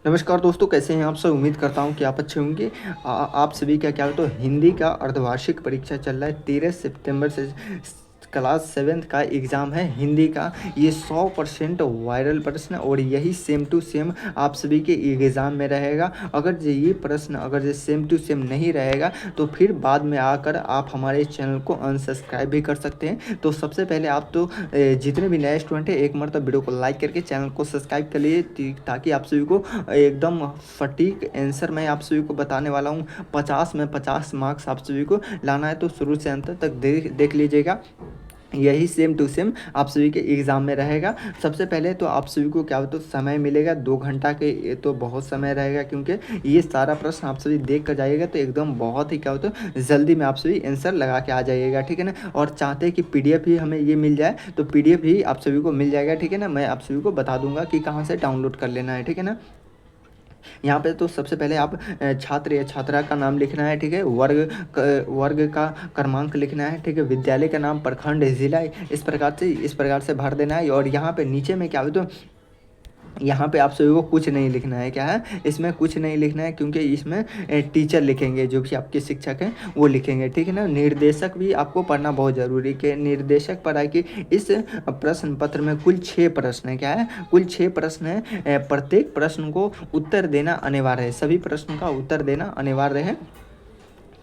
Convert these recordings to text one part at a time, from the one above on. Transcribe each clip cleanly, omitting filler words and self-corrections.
नमस्कार दोस्तों, कैसे हैं आप सब। उम्मीद करता हूँ कि आप अच्छे होंगे। आप सभी का क्या हो तो हिंदी का अर्धवार्षिक परीक्षा चल रहा है। 13 सितंबर से क्लास 7th का एग्ज़ाम है हिंदी का। ये 100% वायरल प्रश्न और यही सेम टू सेम आप सभी के एग्ज़ाम में रहेगा। अगर ये प्रश्न अगर सेम टू सेम नहीं रहेगा तो फिर बाद में आकर आप हमारे चैनल को अनसब्सक्राइब भी कर सकते हैं। तो सबसे पहले आप तो जितने भी नए स्टूडेंट हैं एक मरतब वीडियो को लाइक करके चैनल को सब्सक्राइब कर लिए, ताकि आप सभी को एकदम सटीक आंसर मैं आप सभी को बताने वाला हूँ। 50 में 50 मार्क्स आप सभी को लाना है, तो शुरू से अंत तक देख लीजिएगा। यही सेम टू सेम आप सभी के एग्ज़ाम में रहेगा। सबसे पहले तो आप सभी को क्या हो तो समय मिलेगा 2 घंटा के। ये तो बहुत समय रहेगा, क्योंकि ये सारा प्रश्न आप सभी देख कर जाइएगा तो एकदम बहुत ही क्या हो तो जल्दी में आप सभी आंसर लगा के आ जाइएगा, ठीक है ना। और चाहते हैं कि पीडीएफ भी हमें ये मिल जाए तो पीडीएफ भी आप सभी को मिल जाएगा, ठीक है ना। मैं आप सभी को बता दूंगा कि कहाँ से डाउनलोड कर लेना है, ठीक है ना। यहाँ पे तो सबसे पहले आप छात्र या छात्रा का नाम लिखना है, ठीक है। वर्ग का क्रमांक लिखना है, ठीक है। विद्यालय का नाम, प्रखंड, जिला, इस प्रकार से भर देना है। और यहाँ पे नीचे में क्या हो तो यहाँ पे आप सभी को कुछ नहीं लिखना है। क्या है, इसमें कुछ नहीं लिखना है, क्योंकि इसमें टीचर लिखेंगे, जो भी आपके शिक्षक हैं वो लिखेंगे, ठीक है ना। निर्देशक भी आपको पढ़ना बहुत ज़रूरी है कि निर्देशक पढ़ा कि इस प्रश्न पत्र में कुल 6 प्रश्न है। क्या है, कुल 6 प्रश्न है। प्रत्येक प्रश्न को उत्तर देना अनिवार्य है, सभी प्रश्न का उत्तर देना अनिवार्य है,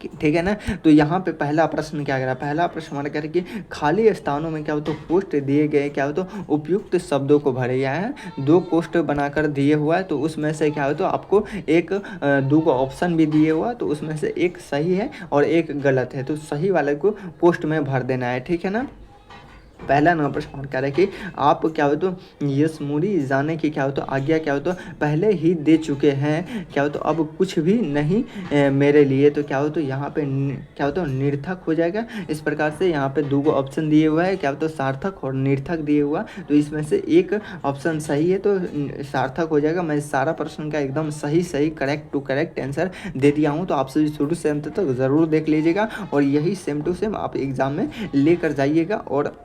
ठीक है ना। तो यहाँ पे पहला प्रश्न क्या करा, पहला प्रश्न हमारा कह रहा है कि खाली स्थानों में क्या हो तो पोस्ट दिए गए क्या हो तो उपयुक्त शब्दों को भरे। यहाँ है 2 पोस्ट बनाकर दिए हुआ है, तो उसमें से क्या हो तो आपको एक 2 को ऑप्शन भी दिए हुआ है, तो उसमें से एक सही है और एक गलत है, तो सही वाले को पोस्ट में भर देना है, ठीक है ना। पहला नंबर प्रश्न कह रहा है कि आप क्या हो तो यशमुरी जाने की क्या हो तो आज्ञा क्या हो तो पहले ही दे चुके हैं, क्या हो तो अब कुछ भी नहीं मेरे लिए। तो क्या हो तो यहाँ पे क्या हो तो निर्थक हो जाएगा। इस प्रकार से यहाँ पे 2 ऑप्शन दिए हुआ है, क्या हो तो सार्थक और निर्थक दिए हुआ, तो इसमें से एक ऑप्शन सही है तो सार्थक हो जाएगा। मैं सारा प्रश्न का एकदम सही सही करेक्ट टू करेक्ट आंसर दे दिया हूँ, तो आप सभी शुरू से अंत तक ज़रूर देख लीजिएगा और यही सेम टू सेम आप एग्ज़ाम में लेकर जाइएगा और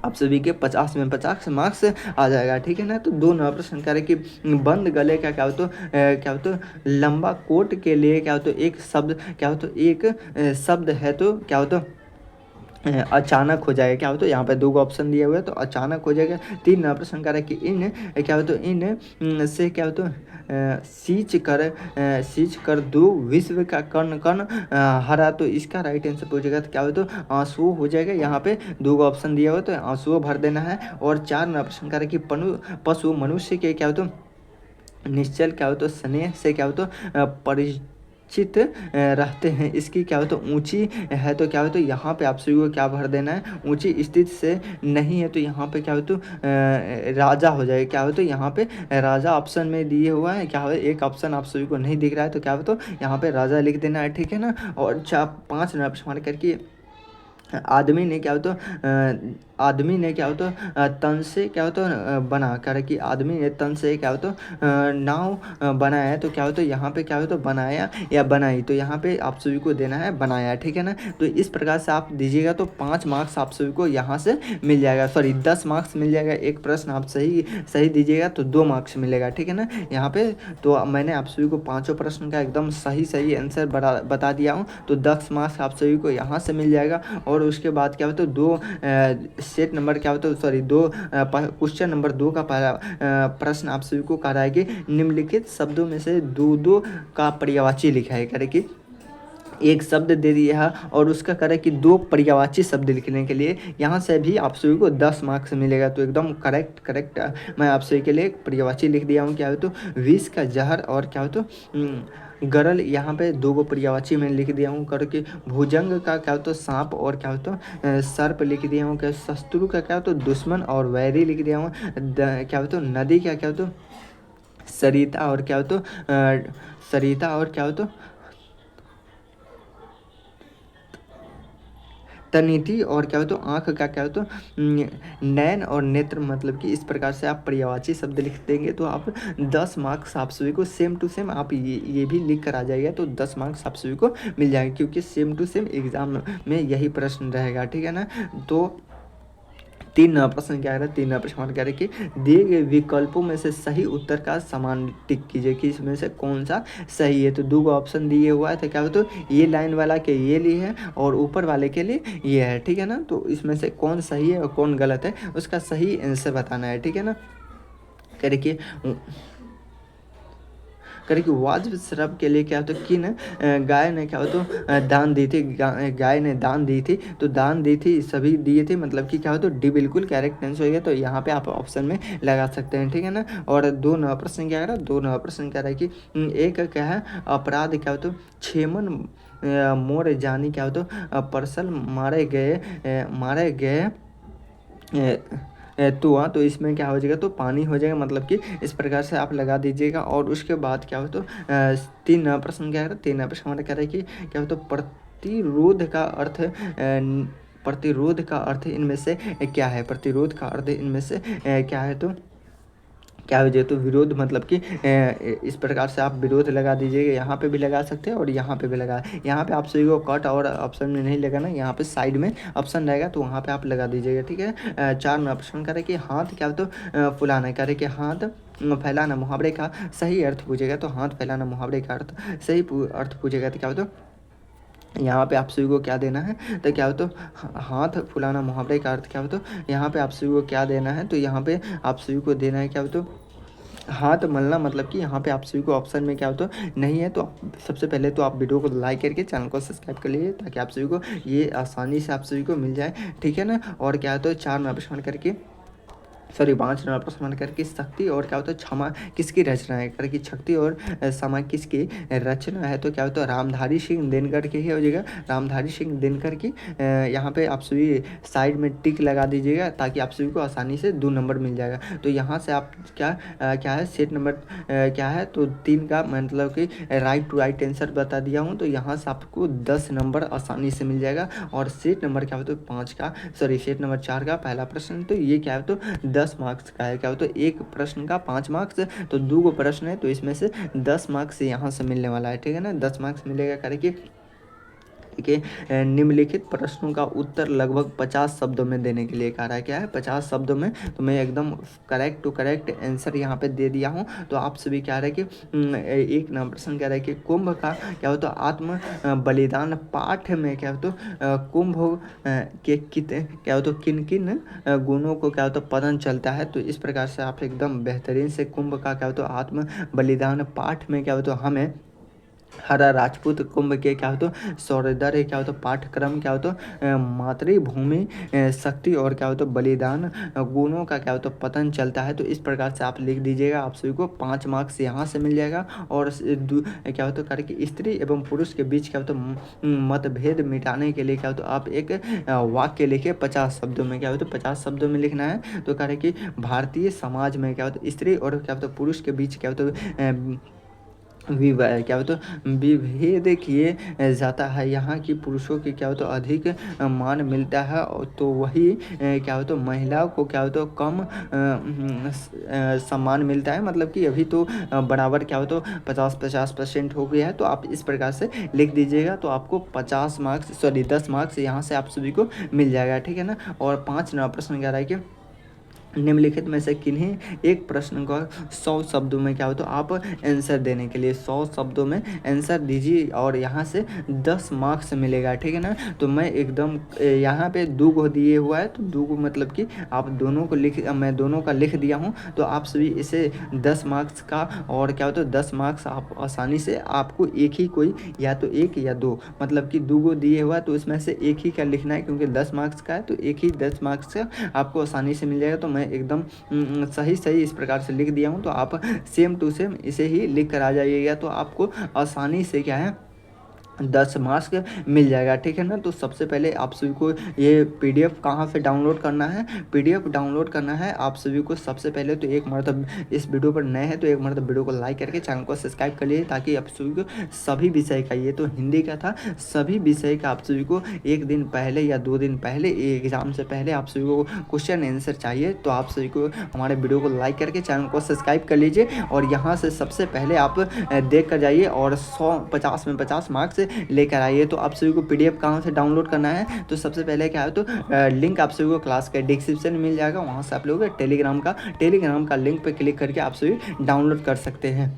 आप सभी के 50 में 50 मार्क्स आ जाएगा, ठीक है ना। तो 2 नंबर प्रश्न कह रहे कि बंद गले का क्या हो तो लंबा कोट के लिए क्या हो तो एक शब्द क्या हो तो एक शब्द है, तो क्या हो तो अचानक हो जाएगा। क्या हो तो यहाँ पे 2 ऑप्शन दिए हुए हैं, तो अचानक हो जाएगा। 3 नंबर प्रश्न कह रहा है कि इन क्या हो तो इन से क्या हो तो सींच कर दो विश्व का कण कण हरा, तो इसका राइट आंसर पूछेगा तो क्या हो तो आंसू हो जाएगा। यहाँ पे 2 ऑप्शन दिया हुआ है, तो आंसू भर देना है। और 4 नंबर प्रश्न कह रहा है कि पशु मनुष्य के क्या हो तो निश्चल क्या हो तो स्नेह से क्या हो तो परिचित रहते हैं। इसकी क्या हो तो ऊंची है, तो क्या हो तो यहाँ पे आप सभी को क्या भर देना है, ऊंची स्थिति से नहीं है, तो यहाँ पे क्या हो तो राजा हो जाएगा। क्या हो तो यहाँ पे राजा ऑप्शन में दिए हुआ है, क्या हो एक ऑप्शन आप सभी को नहीं दिख रहा है, तो क्या हो तो यहाँ पे राजा लिख देना है, ठीक है ना। और 5 नंबर प्रश्न करके आदमी ने क्या हो तो तन से क्या हो तो बना कर कि आदमी ने तन से क्या हो तो नाव बनाया है, तो क्या हो तो यहाँ पे क्या हो तो बनाया या बनाई, तो यहाँ पे आप सभी को देना है बनाया, ठीक है ना। तो इस प्रकार से आप दीजिएगा तो 5 मार्क्स आप सभी को यहाँ से मिल जाएगा, सॉरी 10 मार्क्स मिल जाएगा। एक प्रश्न आप सही दीजिएगा तो 2 मार्क्स मिलेगा, ठीक है ना। यहाँ पे तो मैंने आप सभी को 5 प्रश्न का एकदम सही आंसर बता दिया हूँ, तो 10 मार्क्स आप सभी को यहाँ से मिल जाएगा। और उसके बाद क्या होता है 2 सेट नंबर क्या होता है, सॉरी 2 क्वेश्चन नंबर 2 का पहला प्रश्न आप सभी को कह रहा है कि निम्नलिखित शब्दों में से दो का पर्यायवाची लिखा है। कह रहे कि एक शब्द दे दिया है और उसका करे कि 2 पर्यायवाची शब्द लिखने के लिए, यहाँ से भी आप सभी को 10 मार्क्स मिलेगा। तो एकदम करेक्ट मैं आप सभी के लिए पर्यायवाची लिख दिया हूँ। क्या हो तो विष का जहर और क्या हो तो गरल, यहाँ पे 2 पर्यायवाची मैं लिख दिया हूँ। करके भुजंग का क्या हो तो सांप और क्या हो तो सर्प लिख दिया हूँ। क्या शत्रु का क्या हो तो दुश्मन और वैरी लिख दिया हूँ। क्या हो तो नदी का क्या हो तो सरिता और क्या हो तो सरिता और क्या हो तो तनिति, और क्या हो तो आँख का क्या हो तो नैन और नेत्र, मतलब कि इस प्रकार से आप पर्यायवाची शब्द लिख देंगे तो आप 10 मार्क्स आप सभी को सेम टू सेम आप ये भी लिख कर आ जाएगा, तो 10 मार्क्स आप सभी को मिल जाएंगे, क्योंकि सेम टू सेम एग्जाम में यही प्रश्न रहेगा, ठीक है ना। तो प्रश्न क्या है, 3 प्रश्न हमारा कह रहे हैं कि दिए गए विकल्पों में से सही उत्तर का समान टिक कीजिए कि इसमें से कौन सा सही है। तो 2 ऑप्शन दिए हुआ है, तो क्या हो, तो ये लाइन वाला के ये लिए है और ऊपर वाले के लिए ये है, ठीक है ना। तो इसमें से कौन सही है और कौन गलत है उसका सही आंसर बताना है, ठीक है ना। कह रहे कि वाजिब शराब के लिए क्या होता है, किन गाय ने क्या होता दान दी थी, गाय ने दान दी थी, तो दान दी थी सभी दिए थे, मतलब कि क्या होता डी बिल्कुल करेक्ट आंसर हो गया। तो यहाँ पे आप ऑप्शन में लगा सकते हैं, ठीक है ना। और 2 नवा प्रश्न क्या कह रहा है, 2 नवा प्रश्न कह रहा है कि एक क्या है अपराध क्या होता छेमन मोर जानी क्या होता परसल मारे गए तो हाँ, तो इसमें क्या हो जाएगा, तो पानी हो जाएगा, मतलब कि इस प्रकार से आप लगा दीजिएगा। और उसके बाद क्या हो, तो 3 प्रश्न क्या है, 3 प्रश्न हमारा कह रहा है कि क्या हो, तो प्रतिरोध का अर्थ इनमें से क्या है, प्रतिरोध का अर्थ इनमें से क्या है, तो क्या हो जाए, तो विरोध, मतलब कि इस प्रकार से आप विरोध लगा दीजिएगा। यहाँ पे भी लगा सकते हैं और यहाँ पे भी लगा, यहाँ पे आप सभी को कट और ऑप्शन में नहीं लगाना, यहाँ पे साइड में ऑप्शन रहेगा तो वहाँ पे आप लगा दीजिएगा, ठीक है। 4 नंबर प्रश्न करें कि हाथ क्या तो फुलाना, करें कि हाथ फैलाना मुहावरे का सही अर्थ पूछेगा। तो हाथ फैलाना मुहावरे का अर्थ सही अर्थ पूछेगा, तो क्या हो, तो यहाँ पे आप सभी को क्या देना है, तो क्या हो, तो हाथ फुलाना मुहावरे का अर्थ क्या हो, तो यहाँ पे आप सभी को क्या देना है, तो यहाँ पे आप सभी को देना है क्या हो, तो हाथ मलना, मतलब कि यहाँ पे आप सभी को ऑप्शन में क्या हो, तो नहीं है। तो सबसे पहले तो आप वीडियो को लाइक करके चैनल को सब्सक्राइब कर लीजिए ताकि आप सभी को ये आसानी से आप सभी को मिल जाए, ठीक है ना। और क्या है, तो 4 नंबर करके 5 नंबर प्रश्न करके शक्ति और क्या होता है क्षमा किसकी रचना है, करके शक्ति और क्षमा किसकी रचना है। तो क्या होता है रामधारी सिंह दिनकर की ही हो जाएगा, रामधारी सिंह दिनकर की। यहाँ पे आप सभी साइड में टिक लगा दीजिएगा ताकि आप सभी को आसानी से 2 नंबर मिल जाएगा। तो यहाँ से आप क्या है सेट नंबर क्या है, तो 3 का मतलब कि राइट टू राइट आंसर बता दिया हूँ। तो यहाँ से आपको 10 नंबर आसानी से मिल जाएगा। और सेट नंबर क्या होता है सेट नंबर 4 का पहला प्रश्न, तो ये क्या है, तो 10 मार्क्स का है, क्या हो, तो एक प्रश्न का 5 मार्क्स, तो 2 प्रश्न है तो इसमें से 10 मार्क्स यहाँ से मिलने वाला है, ठीक है ना। 10 मार्क्स मिलेगा करके के निम्नलिखित प्रश्नों का उत्तर लगभग 50 शब्दों में देने के लिए कह रहा है, क्या है 50 शब्दों में। तो मैं एकदम करेक्ट टू करेक्ट आंसर यहाँ पे दे दिया हूँ। तो आप सभी कह रहे हैं कि एक नंबर प्रश्न कह रहे हैं कि कुंभ का क्या होता है आत्म बलिदान पाठ में क्या होता कुंभ के क्या होता किन किन गुणों को क्या होता पतन चलता है। तो इस प्रकार से आप एकदम बेहतरीन से कुंभ का क्या होता आत्म बलिदान पाठ में क्या होता हमें हरा राजपूत कुंभ के क्या होता सौरदर्य क्या होता पाठ्यक्रम क्या होता मातृभूमि शक्ति और क्या होता बलिदान गुणों का क्या होता पतन चलता है। तो इस प्रकार से आप लिख दीजिएगा, आप सभी को 5 मार्क्स यहाँ से मिल जाएगा। और क्या होता करके स्त्री एवं पुरुष के बीच क्या होता मतभेद मिटाने के लिए क्या होता आप एक वाक्य लिखे 50 शब्दों में, क्या होता 50 शब्दों में लिखना है। तो कह रहे कि भारतीय समाज में क्या होता स्त्री और क्या होता पुरुष के बीच क्या होता विवाह क्या होता विभेद किए जाता है, यहाँ की पुरुषों की क्या होता अधिक मान मिलता है। तो वही क्या होता महिलाओं को क्या होता कम सम्मान मिलता है, मतलब कि अभी तो बराबर क्या होता 50% हो गया है। तो आप इस प्रकार से लिख दीजिएगा तो आपको 10 मार्क्स यहाँ से आप सभी को मिल जाएगा, ठीक है ना। और 5 नंबर प्रश्न क्या रहा है कि निम्नलिखित में से किन्हीं एक प्रश्न का 100 शब्दों में क्या हो तो आप आंसर देने के लिए 100 शब्दों में आंसर दीजिए और यहाँ से 10 मार्क्स मिलेगा, ठीक है ना। तो मैं एकदम यहाँ पे 2 को दिए हुआ है, तो 2 को मतलब कि आप दोनों को मैं दोनों का लिख दिया हूँ। तो आप सभी इसे 10 मार्क्स का और क्या होता है 10 मार्क्स आप आसानी से आपको एक ही कोई या तो 1 या 2 मतलब कि 2 को दिए हुआ है तो इसमें से एक ही का लिखना है, क्योंकि 10 मार्क्स का है तो एक ही 10 मार्क्स का आपको आसानी से मिल जाएगा। तो मैं एकदम सही इस प्रकार से लिख दिया हूँ, तो आप सेम टू सेम इसे ही लिख कर आ जाइएगा तो आपको आसानी से क्या है 10 मार्क्स मिल जाएगा, ठीक है ना। तो सबसे पहले आप सभी को ये पीडीएफ कहाँ से डाउनलोड करना है, पीडीएफ डाउनलोड करना है आप सभी को सबसे पहले तो एक मरतब इस वीडियो पर नए हैं तो एक मरतब वीडियो को लाइक करके चैनल को सब्सक्राइब कर लिए, ताकि आप सभी को सभी विषय का, ये तो हिंदी का था, सभी विषय का आप सभी को एक दिन पहले या 2 दिन पहले एग्जाम से पहले आप सभी को क्वेश्चन आंसर चाहिए। तो आप सभी को हमारे वीडियो को लाइक करके चैनल को सब्सक्राइब कर लीजिए और यहाँ से सबसे पहले आप देख कर जाइए और 50 में 50 मार्क्स से लेकर आइए। तो आप सभी को PDF कहाँ से डाउनलोड करना है, तो सबसे पहले क्या है, तो लिंक आप सभी को क्लास के डिस्क्रिप्शन में मिल जाएगा, वहाँ से आप लोग टेलीग्राम का लिंक पे क्लिक करके आप सभी डाउनलोड कर सकते हैं।